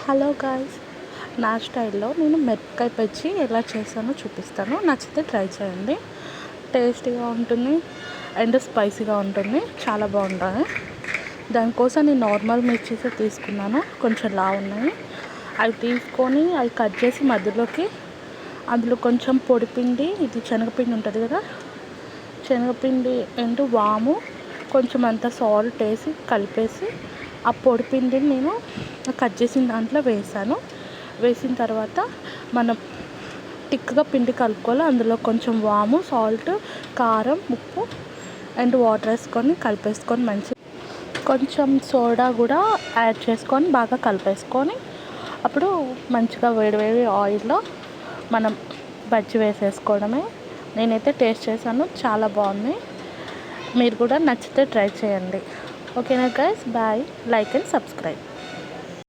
Hello guys, నా స్టైల్లో నేను మిరపకాయ బజ్జీ ఎలా చేస్తానో చూపిస్తాను. నచ్చితే ట్రై చేయండి. టేస్టీగా ఉంటుంది అండ్ స్పైసీగా ఉంటుంది. చాలా బాగుంటుంది. దానికోసం నేను నార్మల్ మిర్చీస్ తీసుకున్నాను, కొంచెం లావు ఉన్నాయి. అవి తీసుకొని అవి కట్ చేసి మధ్యలోకి అందులో కొంచెం పొడిపిండి, ఇది శనగపిండి ఉంటుంది కదా, శనగపిండి అండ్ వాము, కొంచెం అంత సాల్ట్ వేసి కలిపేసి ఆ పొడిపిండిని నేను కట్ చేసిన దాంట్లో వేసిన తర్వాత మనం టిక్గా పిండి కలుపుకోవాలి. అందులో కొంచెం వాము, సాల్ట్, కారం, ఉప్పు అండ్ వాటర్ వేసుకొని కలిపేసుకొని కొంచెం సోడా కూడా యాడ్ చేసుకొని బాగా కలిపేసుకొని అప్పుడు మంచిగా వేడివేడి ఆయిల్లో మనం బజ్జీ వేసేసుకోవడమే. నేనైతే టేస్ట్ చేశాను, చాలా బాగుంది. మీరు కూడా నచ్చితే ట్రై చేయండి. ఓకేనా guys, bye. Like and subscribe.